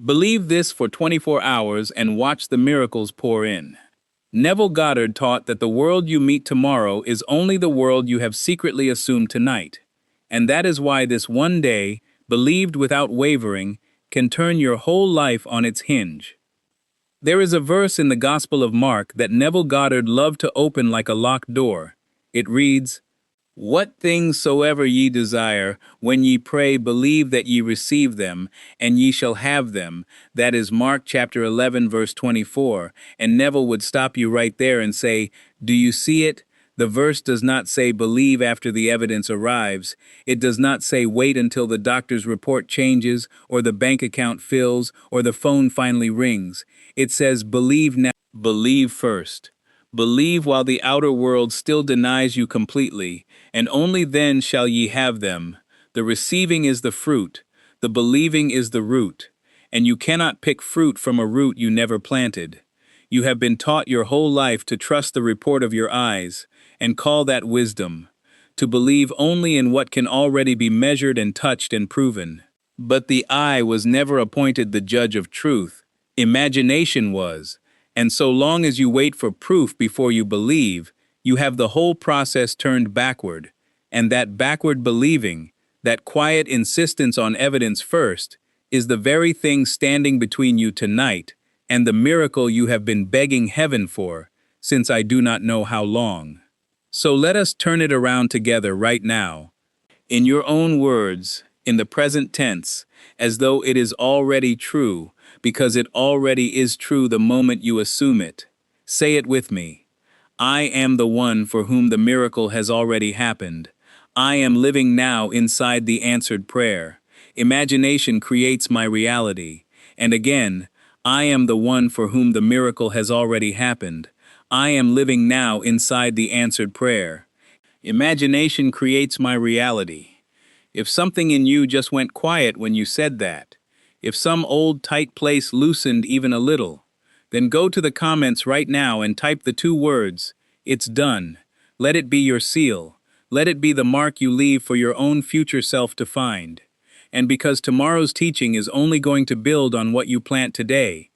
Believe this for 24 hours and watch the miracles pour in. Neville Goddard taught that the world you meet tomorrow is only the world you have secretly assumed tonight. And that is why this one day, believed without wavering, can turn your whole life on its hinge. There is a verse in the Gospel of Mark that Neville Goddard loved to open like a locked door. It reads, "What things soever ye desire, when ye pray, believe that ye receive them, and ye shall have them." That is Mark chapter 11, verse 24. And Neville would stop you right there and say, "Do you see it? The verse does not say believe after the evidence arrives. It does not say wait until the doctor's report changes, or the bank account fills, or the phone finally rings. It says believe now. Believe first. Believe while the outer world still denies you completely, and only then shall ye have them. The receiving is the fruit, the believing is the root, and you cannot pick fruit from a root you never planted. You have been taught your whole life to trust the report of your eyes, and call that wisdom, to believe only in what can already be measured and touched and proven. But the eye was never appointed the judge of truth, imagination was. And so long as you wait for proof before you believe, you have the whole process turned backward. And that backward believing, that quiet insistence on evidence first, is the very thing standing between you tonight and the miracle you have been begging heaven for, since I do not know how long. So let us turn it around together right now. In your own words, in the present tense, as though it is already true, because it already is true the moment you assume it. Say it with me. I am the one for whom the miracle has already happened. I am living now inside the answered prayer. Imagination creates my reality. And again, I am the one for whom the miracle has already happened. I am living now inside the answered prayer. Imagination creates my reality. If something in you just went quiet when you said that, if some old tight place loosened even a little, then go to the comments right now and type the 2 words, "It's done." Let it be your seal. Let it be the mark you leave for your own future self to find. And because tomorrow's teaching is only going to build on what you plant today,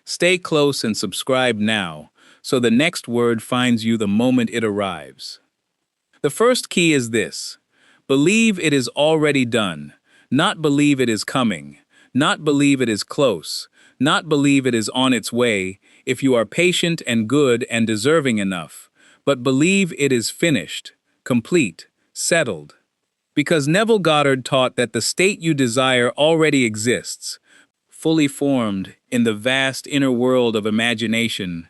stay close and subscribe now, so the next word finds you the moment it arrives. The first key is this: believe it is already done, not believe it is coming. Not believe it is close, not believe it is on its way, if you are patient and good and deserving enough, but believe it is finished, complete, settled. Because Neville Goddard taught that the state you desire already exists, fully formed in the vast inner world of imagination,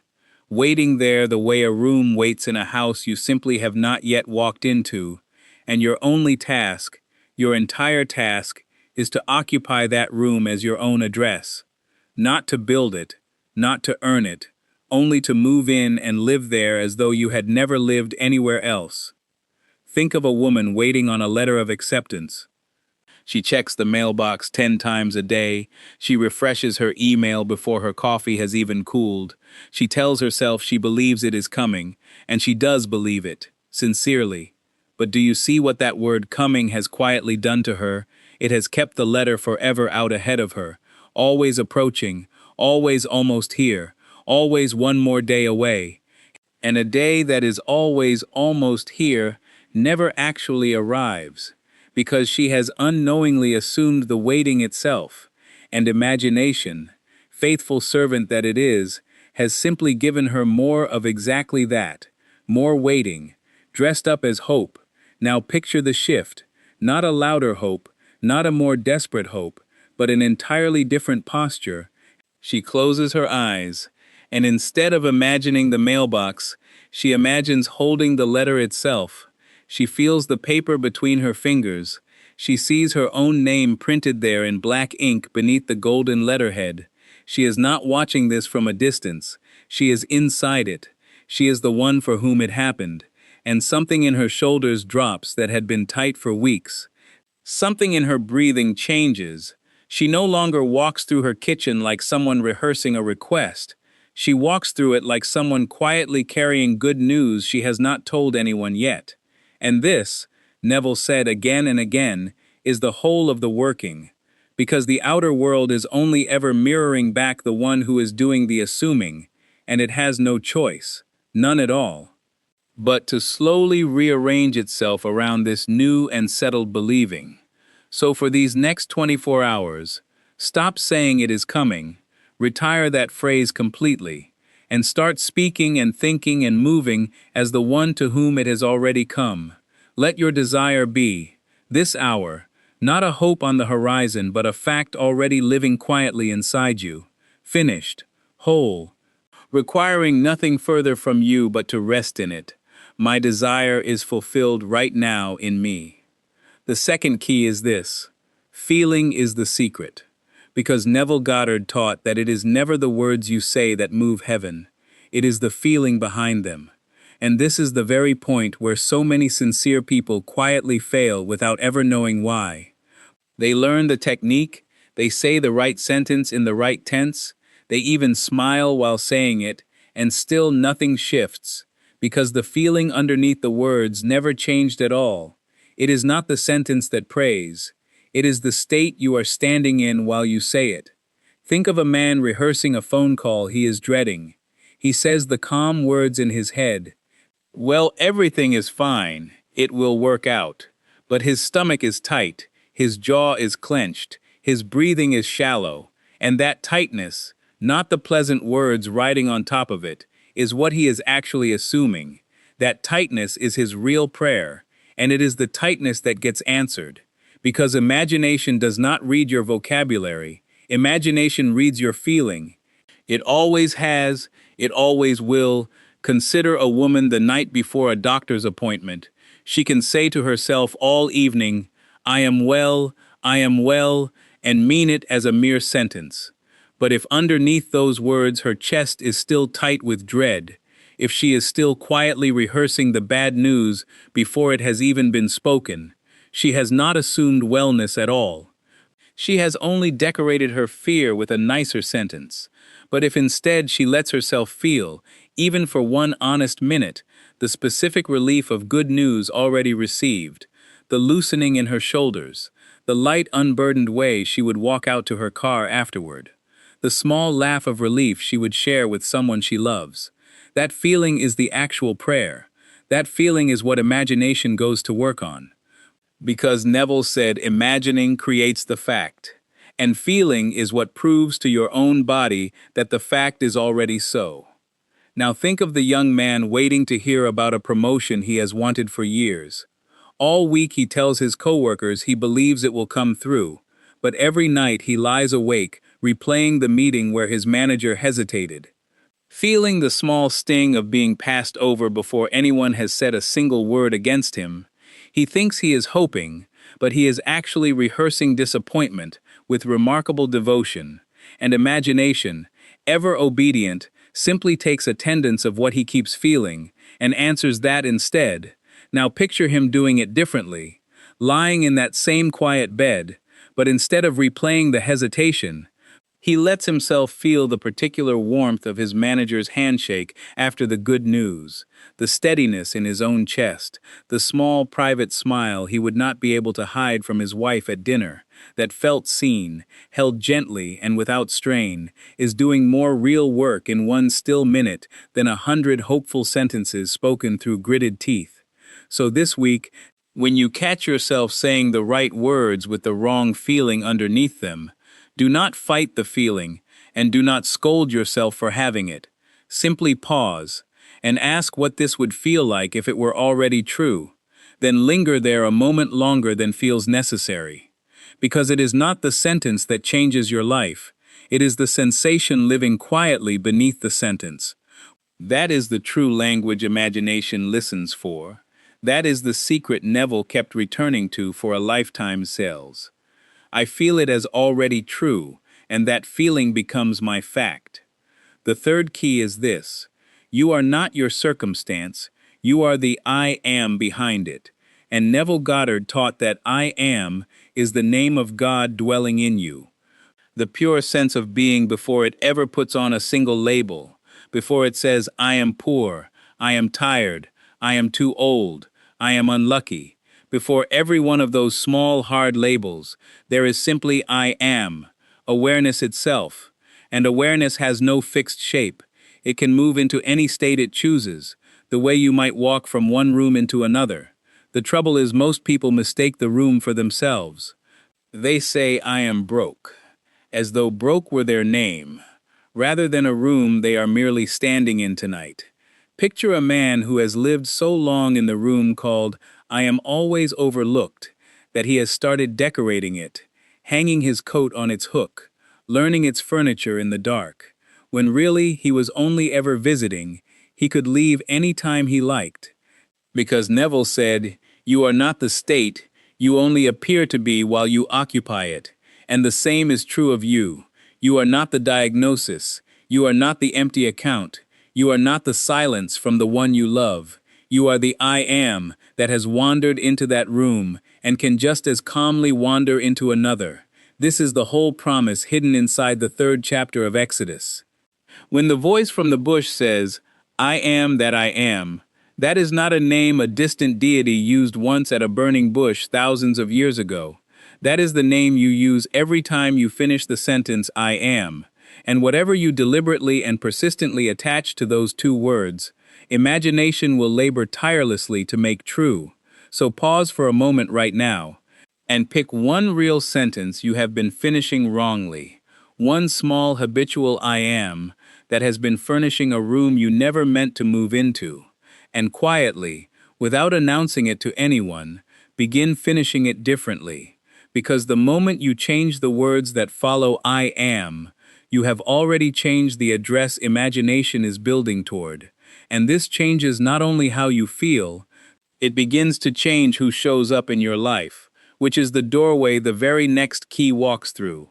waiting there the way a room waits in a house you simply have not yet walked into, and your only task, your entire task, is to occupy that room as your own address. Not to build it, not to earn it, only to move in and live there as though you had never lived anywhere else. Think of a woman waiting on a letter of acceptance. She checks the mailbox 10 times a day. She refreshes her email before her coffee has even cooled. She tells herself she believes it is coming, and she does believe it, sincerely. But do you see what that word coming has quietly done to her? It has kept the letter forever out ahead of her, always approaching, always almost here, always one more day away. And a day that is always almost here never actually arrives, because she has unknowingly assumed the waiting itself, and imagination, faithful servant that it is, has simply given her more of exactly that, more waiting, dressed up as hope. Now picture the shift, not a louder hope, not a more desperate hope, but an entirely different posture. She closes her eyes, and instead of imagining the mailbox, she imagines holding the letter itself. She feels the paper between her fingers. She sees her own name printed there in black ink beneath the golden letterhead. She is not watching this from a distance. She is inside it. She is the one for whom it happened. And something in her shoulders drops that had been tight for weeks. Something in her breathing changes. She no longer walks through her kitchen like someone rehearsing a request. She walks through it like someone quietly carrying good news she has not told anyone yet. And this, Neville said again and again, is the whole of the working. because the outer world is only ever mirroring back the one who is doing the assuming, and it has no choice, none at all, but to slowly rearrange itself around this new and settled believing. So for these next 24 hours, stop saying it is coming, retire that phrase completely, and start speaking and thinking and moving as the one to whom it has already come. Let your desire be, this hour, not a hope on the horizon but a fact already living quietly inside you, finished, whole, requiring nothing further from you but to rest in it. My desire is fulfilled right now in me. The second key is this: feeling is the secret. Because Neville Goddard taught that it is never the words you say that move heaven, it is the feeling behind them. And this is the very point where so many sincere people quietly fail without ever knowing why. They learn the technique, they say the right sentence in the right tense, they even smile while saying it, and still nothing shifts, because the feeling underneath the words never changed at all. It is not the sentence that prays. It is the state you are standing in while you say it. Think of a man rehearsing a phone call he is dreading. He says the calm words in his head, "Well, everything is fine. It will work out." But his stomach is tight, his jaw is clenched, his breathing is shallow, and that tightness, not the pleasant words riding on top of it, is what he is actually assuming. That tightness is his real prayer, and it is the tightness that gets answered. Because imagination does not read your vocabulary, imagination reads your feeling. It always has, it always will. Consider a woman the night before a doctor's appointment. She can say to herself all evening, I am well, and mean it as a mere sentence. But if underneath those words her chest is still tight with dread, if she is still quietly rehearsing the bad news before it has even been spoken, she has not assumed wellness at all. She has only decorated her fear with a nicer sentence. But if instead she lets herself feel, even for one honest minute, the specific relief of good news already received, the loosening in her shoulders, the light unburdened way she would walk out to her car afterward, the small laugh of relief she would share with someone she loves, that feeling is the actual prayer. That feeling is what imagination goes to work on. Because Neville said imagining creates the fact, and feeling is what proves to your own body that the fact is already so. Now think of the young man waiting to hear about a promotion he has wanted for years. All week he tells his coworkers he believes it will come through, but every night he lies awake, replaying the meeting where his manager hesitated. Feeling the small sting of being passed over before anyone has said a single word against him, he thinks he is hoping, but he is actually rehearsing disappointment with remarkable devotion, and imagination, ever obedient, simply takes attendance of what he keeps feeling, and answers that instead. Now picture him doing it differently, lying in that same quiet bed, but instead of replaying the hesitation, he lets himself feel the particular warmth of his manager's handshake after the good news, the steadiness in his own chest, the small private smile he would not be able to hide from his wife at dinner, that felt seen, held gently and without strain, is doing more real work in one still minute than 100 hopeful sentences spoken through gritted teeth. So this week, when you catch yourself saying the right words with the wrong feeling underneath them, do not fight the feeling, and do not scold yourself for having it. Simply pause, and ask what this would feel like if it were already true. Then linger there a moment longer than feels necessary. Because it is not the sentence that changes your life, it is the sensation living quietly beneath the sentence. That is the true language imagination listens for. That is the secret Neville kept returning to for a lifetime's sales. I feel it as already true, and that feeling becomes my fact. The third key is this: you are not your circumstance, you are the I am behind it. And Neville Goddard taught that I am is the name of God dwelling in you. The pure sense of being before it ever puts on a single label, before it says, I am poor, I am tired, I am too old, I am unlucky. Before every one of those small, hard labels, there is simply I am, awareness itself. And awareness has no fixed shape. It can move into any state it chooses, the way you might walk from one room into another. The trouble is most people mistake the room for themselves. They say I am broke, as though broke were their name, rather than a room they are merely standing in tonight. Picture a man who has lived so long in the room called I am always overlooked that he has started decorating it, hanging his coat on its hook, learning its furniture in the dark, when really he was only ever visiting. He could leave any time he liked. Because Neville said, "You are not the state, you only appear to be while you occupy it." And the same is true of you. You are not the diagnosis, you are not the empty account, you are not the silence from the one you love. You are the I am that has wandered into that room and can just as calmly wander into another. This is the whole promise hidden inside the 3rd chapter of Exodus. When the voice from the bush says, I am that I am, that is not a name a distant deity used once at a burning bush thousands of years ago. That is the name you use every time you finish the sentence I am. And whatever you deliberately and persistently attach to those 2 words, imagination will labor tirelessly to make true. So pause for a moment right now and pick one real sentence you have been finishing wrongly, one small habitual I am that has been furnishing a room you never meant to move into, and quietly, without announcing it to anyone, begin finishing it differently, because the moment you change the words that follow I am, you have already changed the address imagination is building toward, and this changes not only how you feel, it begins to change who shows up in your life, which is the doorway the very next key walks through.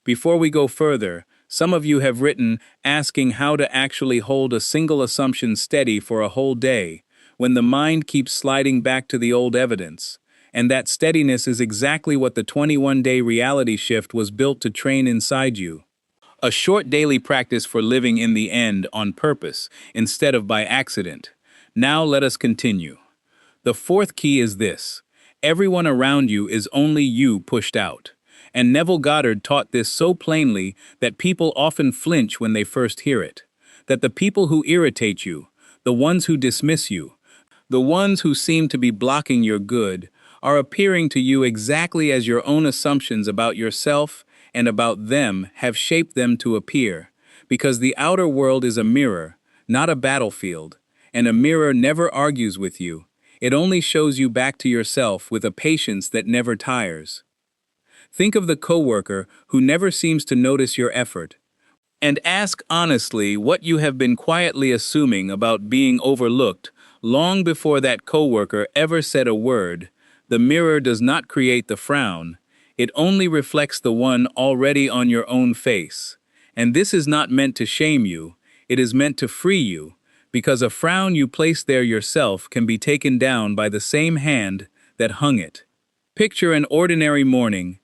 Before we go further, some of you have written asking how to actually hold a single assumption steady for a whole day, when the mind keeps sliding back to the old evidence. And that steadiness is exactly what the 21-day reality shift was built to train inside you. A short daily practice for living in the end on purpose, instead of by accident. Now let us continue. The 4th key is this: everyone around you is only you pushed out. And Neville Goddard taught this so plainly that people often flinch when they first hear it. That the people who irritate you, the ones who dismiss you, the ones who seem to be blocking your good, are appearing to you exactly as your own assumptions about yourself and about them have shaped them to appear. Because the outer world is a mirror, not a battlefield, and a mirror never argues with you. It only shows you back to yourself with a patience that never tires. Think of the coworker who never seems to notice your effort, and ask honestly what you have been quietly assuming about being overlooked long before that coworker ever said a word. The mirror does not create the frown, it only reflects the one already on your own face. And this is not meant to shame you, it is meant to free you, because a frown you place there yourself can be taken down by the same hand that hung it. Picture an ordinary morning.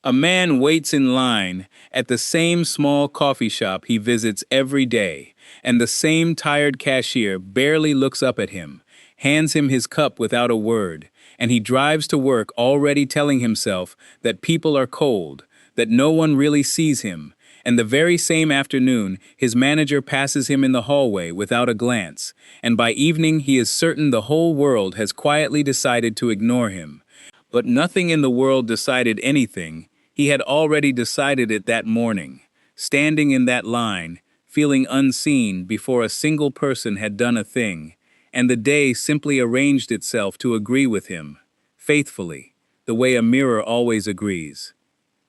A man waits in line at the same small coffee shop he visits every day, and the same tired cashier barely looks up at him, hands him his cup without a word, and he drives to work already telling himself that people are cold, that no one really sees him, and the very same afternoon his manager passes him in the hallway without a glance, and by evening he is certain the whole world has quietly decided to ignore him. But nothing in the world decided anything. He had already decided it that morning, standing in that line, feeling unseen before a single person had done a thing, and the day simply arranged itself to agree with him, faithfully, the way a mirror always agrees.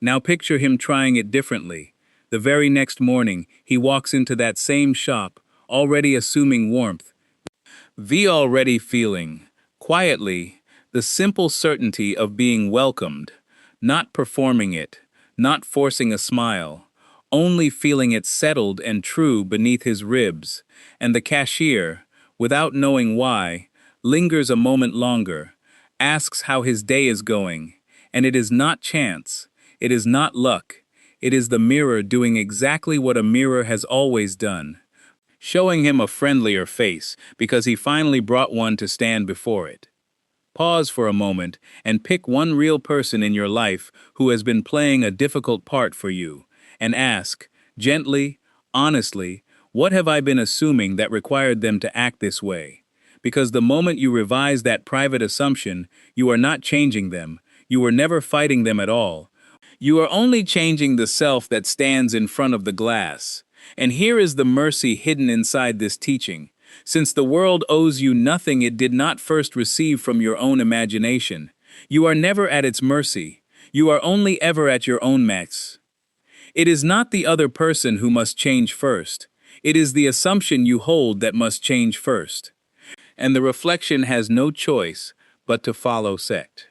Now picture him trying it differently. The very next morning, he walks into that same shop, already assuming warmth, already feeling, quietly, the simple certainty of being welcomed, not performing it, not forcing a smile, only feeling it settled and true beneath his ribs, and the cashier, without knowing why, lingers a moment longer, asks how his day is going, and it is not chance, it is not luck, it is the mirror doing exactly what a mirror has always done, showing him a friendlier face because he finally brought one to stand before it. Pause for a moment and pick one real person in your life who has been playing a difficult part for you, and ask, gently, honestly, what have I been assuming that required them to act this way? Because the moment you revise that private assumption, you are not changing them, you were never fighting them at all. You are only changing the self that stands in front of the glass. And here is the mercy hidden inside this teaching. Since the world owes you nothing it did not first receive from your own imagination, you are never at its mercy. You are only ever at your own max. It is not the other person who must change first. It is the assumption you hold that must change first. And the reflection has no choice but to follow sect.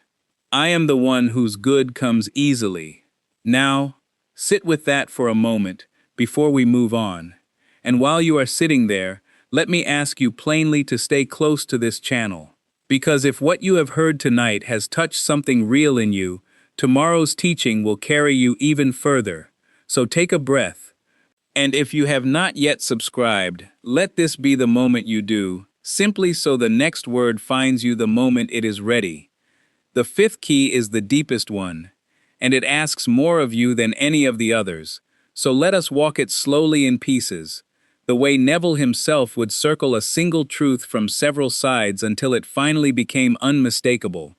I am the one whose good comes easily. Now, sit with that for a moment before we move on. And while you are sitting there, let me ask you plainly to stay close to this channel. Because if what you have heard tonight has touched something real in you, tomorrow's teaching will carry you even further. So take a breath. And if you have not yet subscribed, let this be the moment you do, simply so the next word finds you the moment it is ready. The fifth key is the deepest one, and it asks more of you than any of the others. So let us walk it slowly in pieces, the way Neville himself would circle a single truth from several sides until it finally became unmistakable.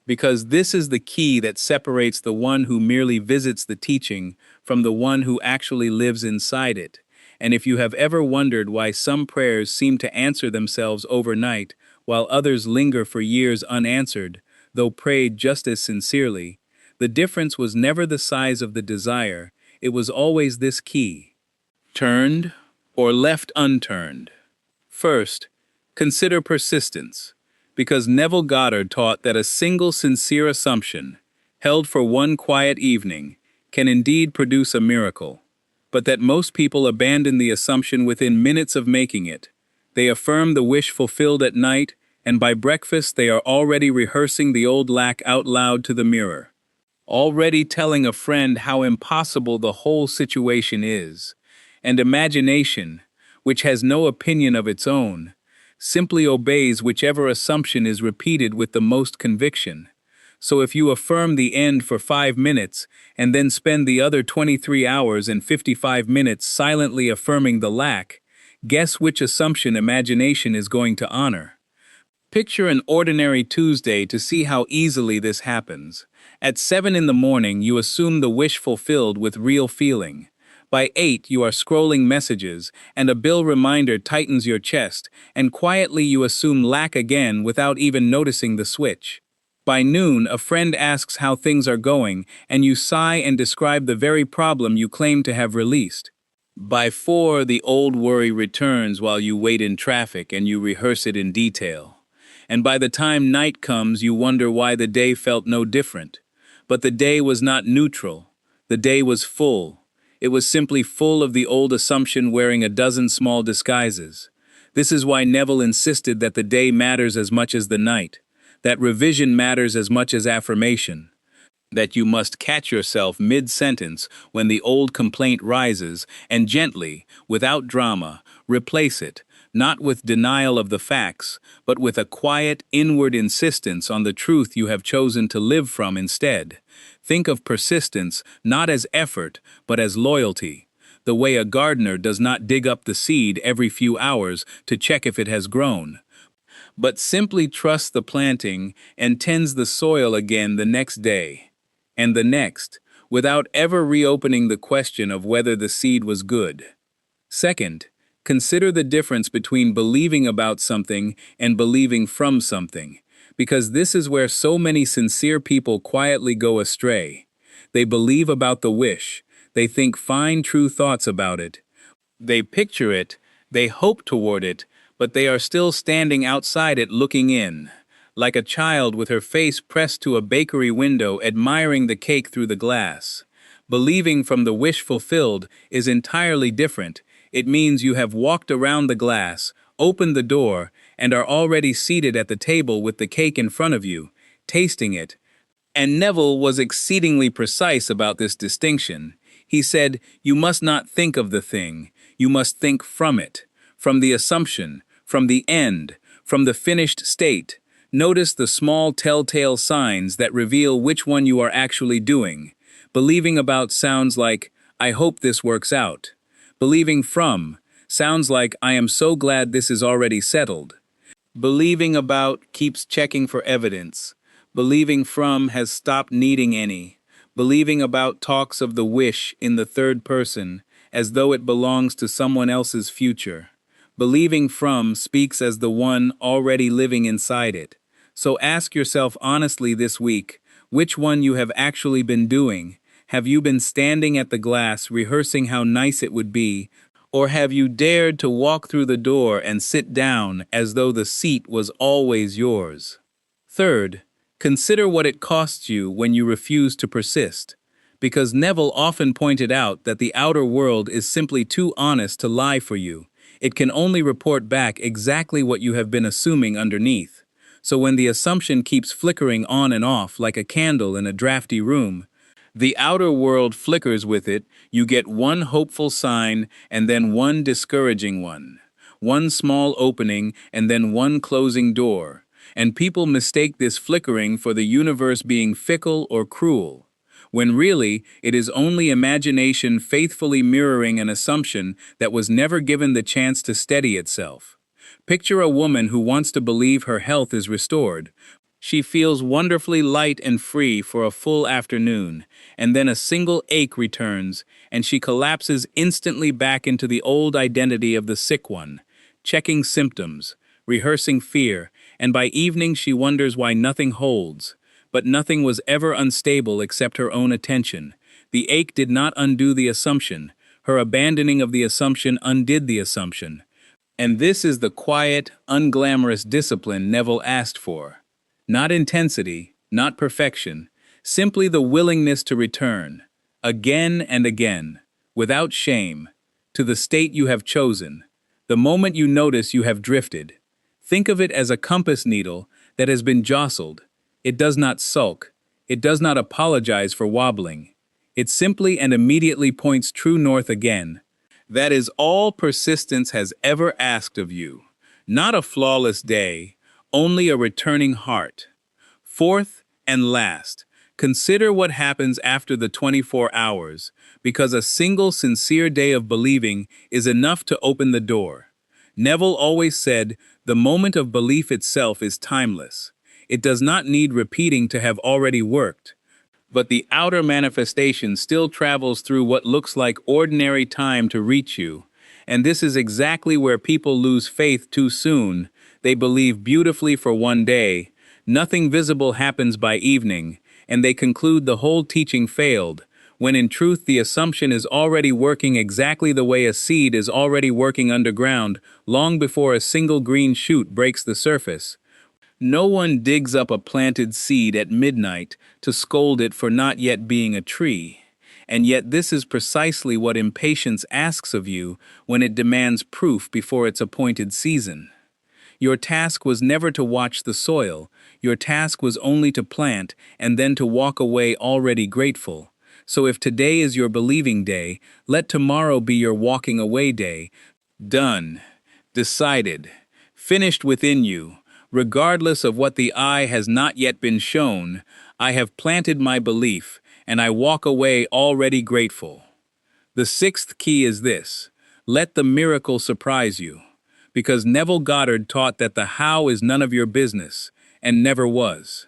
Because this is the key that separates the one who merely visits the teaching from the one who actually lives inside it. And if you have ever wondered why some prayers seem to answer themselves overnight, while others linger for years unanswered, though prayed just as sincerely, the difference was never the size of the desire, it was always this key: turned or left unturned. First, consider persistence, because Neville Goddard taught that a single sincere assumption, held for one quiet evening, can indeed produce a miracle, but that most people abandon the assumption within minutes of making it. They affirm the wish fulfilled at night, and by breakfast they are already rehearsing the old lack out loud to the mirror, already telling a friend how impossible the whole situation is. And imagination, which has no opinion of its own, simply obeys whichever assumption is repeated with the most conviction. So if you affirm the end for 5 minutes and then spend the other 23 hours and 55 minutes silently affirming the lack, guess which assumption imagination is going to honor? Picture an ordinary Tuesday to see how easily this happens. At 7 in the morning, you assume the wish fulfilled with real feeling. By 8, you are scrolling messages, and a bill reminder tightens your chest, and quietly you assume lack again without even noticing the switch. By noon, a friend asks how things are going, and you sigh and describe the very problem you claim to have released. By 4, the old worry returns while you wait in traffic and you rehearse it in detail. And by the time night comes, you wonder why the day felt no different. But the day was not neutral. The day was full. It was simply full of the old assumption wearing a dozen small disguises. This is why Neville insisted that the day matters as much as the night, that revision matters as much as affirmation, that you must catch yourself mid-sentence when the old complaint rises and gently, without drama, replace it, not with denial of the facts, but with a quiet, inward insistence on the truth you have chosen to live from instead. Think of persistence not as effort, but as loyalty, the way a gardener does not dig up the seed every few hours to check if it has grown, but simply trusts the planting and tends the soil again the next day, and the next, without ever reopening the question of whether the seed was good. Second, consider the difference between believing about something and believing from something, because this is where so many sincere people quietly go astray. They believe about the wish, they think fine, true thoughts about it, they picture it, they hope toward it, but they are still standing outside it looking in, like a child with her face pressed to a bakery window admiring the cake through the glass. Believing from the wish fulfilled is entirely different. It means you have walked around the glass, opened the door, and are already seated at the table with the cake in front of you, tasting it. And Neville was exceedingly precise about this distinction. He said, you must not think of the thing, you must think from it, from the assumption, from the end, from the finished state. Notice the small telltale signs that reveal which one you are actually doing. Believing about sounds like, I hope this works out. Believing from sounds like, I am so glad this is already settled. Believing about keeps checking for evidence. Believing from has stopped needing any. Believing about talks of the wish in the third person, as though it belongs to someone else's future. Believing from speaks as the one already living inside it. So ask yourself honestly this week, which one you have actually been doing. Have you been standing at the glass rehearsing how nice it would be, or have you dared to walk through the door and sit down as though the seat was always yours? Third, consider what it costs you when you refuse to persist, because Neville often pointed out that the outer world is simply too honest to lie for you. It can only report back exactly what you have been assuming underneath. So when the assumption keeps flickering on and off like a candle in a drafty room, the outer world flickers with it, you get one hopeful sign and then one discouraging one. One small opening and then one closing door. And people mistake this flickering for the universe being fickle or cruel, when really it is only imagination faithfully mirroring an assumption that was never given the chance to steady itself. Picture a woman who wants to believe her health is restored. She feels wonderfully light and free for a full afternoon, and then a single ache returns, and she collapses instantly back into the old identity of the sick one, checking symptoms, rehearsing fear, and by evening she wonders why nothing holds. But nothing was ever unstable except her own attention. The ache did not undo the assumption. Her abandoning of the assumption undid the assumption. And this is the quiet, unglamorous discipline Neville asked for. Not intensity, not perfection, simply the willingness to return, again and again, without shame, to the state you have chosen, the moment you notice you have drifted. Think of it as a compass needle that has been jostled. It does not sulk. It does not apologize for wobbling. It simply and immediately points true north again. That is all persistence has ever asked of you. Not a flawless day, only a returning heart. Fourth and last, consider what happens after the 24 hours, because a single sincere day of believing is enough to open the door. Neville always said, the moment of belief itself is timeless. It does not need repeating to have already worked. But the outer manifestation still travels through what looks like ordinary time to reach you. And this is exactly where people lose faith too soon. They believe beautifully for one day, nothing visible happens by evening, and they conclude the whole teaching failed, when in truth the assumption is already working exactly the way a seed is already working underground, long before a single green shoot breaks the surface. No one digs up a planted seed at midnight to scold it for not yet being a tree. And yet this is precisely what impatience asks of you when it demands proof before its appointed season. Your task was never to watch the soil. Your task was only to plant and then to walk away already grateful. So if today is your believing day, let tomorrow be your walking away day. Done. Decided. Finished within you. Regardless of what the eye has not yet been shown, I have planted my belief, and I walk away already grateful. The sixth key is this: let the miracle surprise you. Because Neville Goddard taught that the how is none of your business, and never was.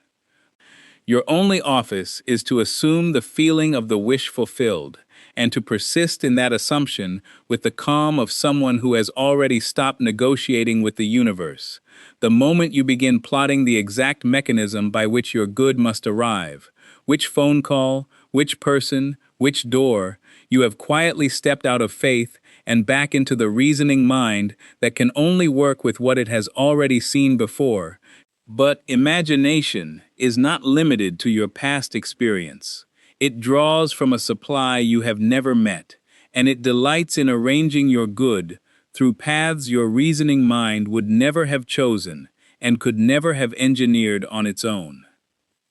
Your only office is to assume the feeling of the wish fulfilled, and to persist in that assumption with the calm of someone who has already stopped negotiating with the universe. The moment you begin plotting the exact mechanism by which your good must arrive, which phone call, which person, which door, you have quietly stepped out of faith and back into the reasoning mind that can only work with what it has already seen before. But imagination is not limited to your past experience. It draws from a supply you have never met, and it delights in arranging your good through paths your reasoning mind would never have chosen and could never have engineered on its own.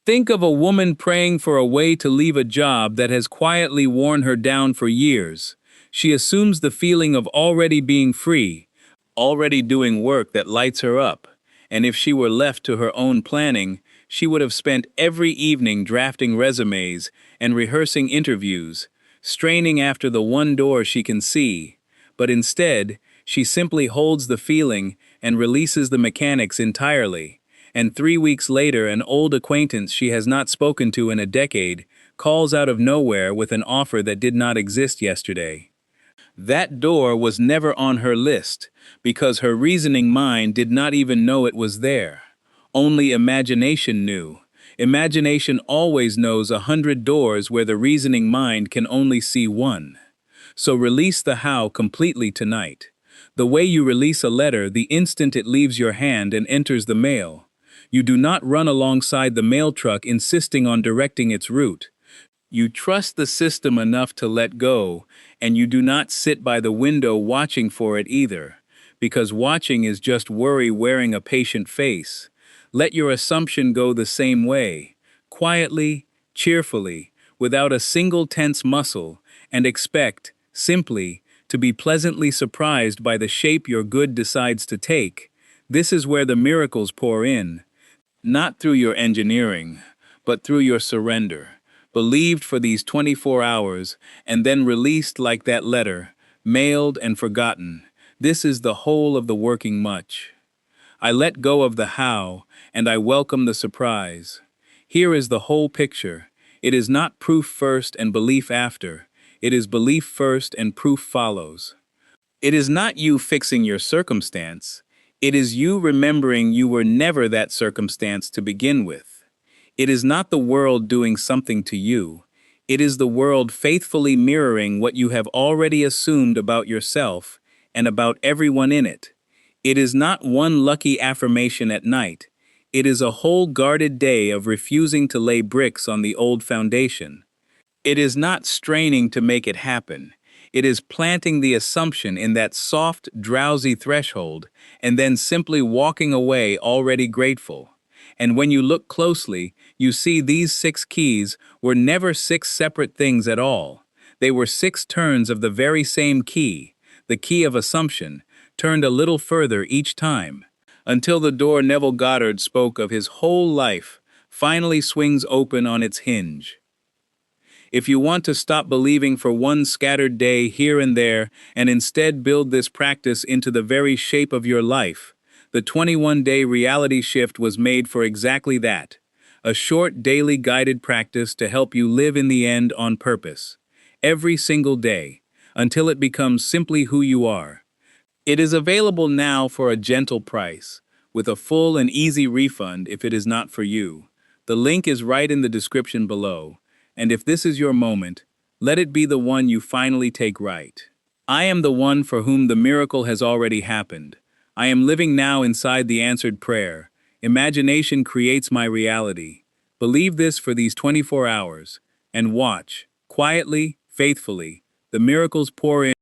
Think of a woman praying for a way to leave a job that has quietly worn her down for years. She assumes the feeling of already being free, already doing work that lights her up, And if she were left to her own planning, she would have spent every evening drafting resumes and rehearsing interviews, straining after the one door she can see. But instead, she simply holds the feeling and releases the mechanics entirely. And 3 weeks later, an old acquaintance she has not spoken to in a decade calls out of nowhere with an offer that did not exist yesterday. That door was never on her list, because her reasoning mind did not even know it was there. Only imagination knew. Imagination always knows 100 doors where the reasoning mind can only see one. So release the how completely tonight. The way you release a letter the instant it leaves your hand and enters the mail. You do not run alongside the mail truck insisting on directing its route. You trust the system enough to let go, and you do not sit by the window watching for it either, because watching is just worry wearing a patient face. Let your assumption go the same way, quietly, cheerfully, without a single tense muscle, and expect, simply, to be pleasantly surprised by the shape your good decides to take. This is where the miracles pour in, not through your engineering, but through your surrender. Believed for these 24 hours, and then released like that letter, mailed and forgotten. This is the whole of the working much. I let go of the how, and I welcome the surprise. Here is the whole picture. It is not proof first and belief after. It is belief first and proof follows. It is not you fixing your circumstance. It is you remembering you were never that circumstance to begin with. It is not the world doing something to you. It is the world faithfully mirroring what you have already assumed about yourself and about everyone in it. It is not one lucky affirmation at night. It is a whole guarded day of refusing to lay bricks on the old foundation. It is not straining to make it happen. It is planting the assumption in that soft, drowsy threshold and then simply walking away already grateful. And when you look closely, you see these 6 keys were never 6 separate things at all. They were 6 turns of the very same key, the key of assumption, turned a little further each time, until the door Neville Goddard spoke of his whole life finally swings open on its hinge. If you want to stop believing for one scattered day here and there and instead build this practice into the very shape of your life, the 21-day reality shift was made for exactly that, a short daily guided practice to help you live in the end on purpose, every single day, until it becomes simply who you are. It is available now for a gentle price, with a full and easy refund if it is not for you. The link is right in the description below, and if this is your moment, let it be the one you finally take right. I am the one for whom the miracle has already happened. I am living now inside the answered prayer. Imagination creates my reality. Believe this for these 24 hours, and watch, quietly, faithfully, the miracles pour in.